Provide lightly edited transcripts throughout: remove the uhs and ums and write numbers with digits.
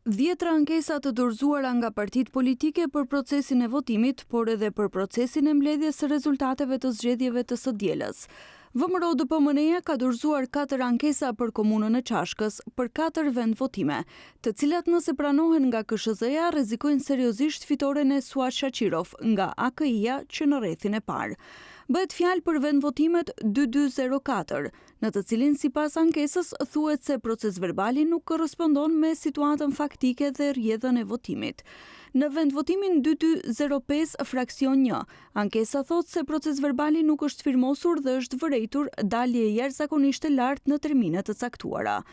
10 ankesa të dorëzuara nga partitë politike për procesin e votimit, por edhe për procesin e mbledhjes së rezultateve të zgjedhjeve të së dielës. VMRO-DPMNE ka dorëzuar 4 ankesa për komunën e Çashkës për 4 vendvotime, të cilat nëse pranohen nga KSHZ-ja rrezikojnë seriozisht fitoren e Suat Shaqirov nga AKI-ja që në rrethin e parë. Bëhet fjalë për vendvotimet 2204, në të cilin sipas ankesës thuhet se procesverbali nuk korrespondon me situatën faktike dhe rrjedhën e votimit. Në vendvotimin 2205 fraksion 1, ankesa thot se procesverbali nuk është firmosur dhe është vërejtur dalje jashtëzakonisht e lartë në termine të caktuara.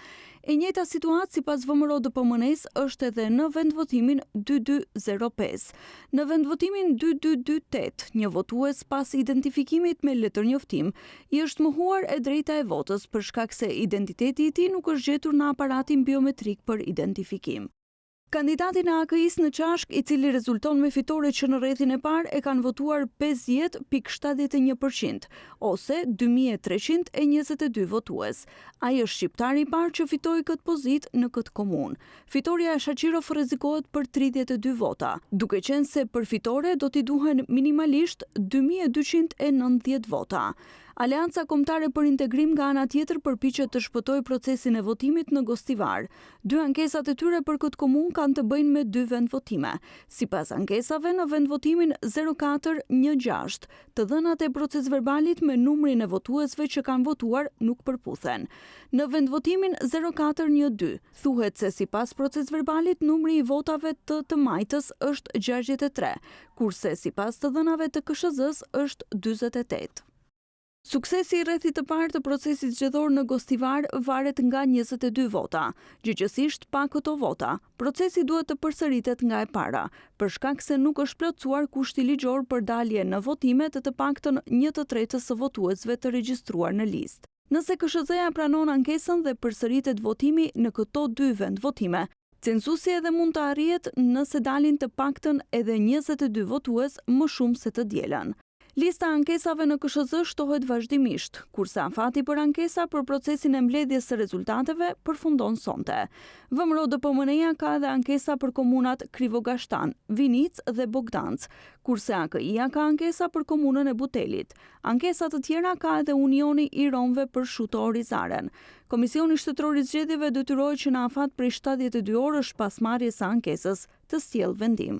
E njëjta situatë sipas VMRO-DPMNE-s është edhe në vendvotimin 2205. Në vendvotimin 2228, një votues pas identifikimit me letërnjoftim i është mohuar e drejta e votës për shkak se identiteti i tij nuk është gjetur në aparatin biometrik për identifikim. Kandidati në AKI-s në Çashk, i cili rezulton me fitore që në rrethin e parë e kanë votuar 50.71%, ose 2322 votues. Ai është shqiptari i parë që fitoi këtë pozitë në këtë komunë. Fitoria e Shaqirov rrezikohet për 32 vota, duke qenë se për fitore do t'i duhen minimalisht 2290 vota. Aleanca Kombëtare për Integrim nga ana tjetër përpiqet të shpëtojë procesin e votimit në Gostivar. 2 ankesat e tyre për këtë komunë kanë të bëjnë me 2 vendvotime. Sipas ankesave, në vendvotimin 0416, të dhënat e procesverbalit me numrin e votuesve që kanë votuar nuk përputhen. Në vendvotimin 0412, thuhet se sipas procesverbalit numri i votave të majtës është 63, kurse sipas të dhënave të KSHZ-s është 48. Suksesi i rrethit të parë të procesit zgjedhor në Gostivar varet nga 22 vota. Gjëgjësisht pa këto vota, procesi duhet të përsëritet nga e para, për shkak se nuk është plotësuar kushti ligjor për dalje në votime të paktën 1/3 së votuesve të regjistruar në listë. Nëse KSHZ-ja pranon ankesën dhe përsëritet votimi në këto 2 vendvotime, censusi edhe mund të arrihet nëse dalin të paktën edhe 22 votues më shumë se të dielën. Lista ankesave në KSHZ shtohet vazhdimisht, kurse afati për ankesa për procesin e mbledhjes së rezultateve përfundon sonte. VMRO-DPMNE-ja ka edhe ankesa për komunat Krivogashtan, Vinic dhe Bogdanc, kurse AKI-ja ka ankesa për komunën e Butelit. Ankesa të tjera ka edhe Unioni i Romëve për Shuto-Orizaren. Komisioni Shtetëror i Zgjedhjeve detyrohet që në afat prej 72 orësh pas marrjes së ankesës të sjellë vendim.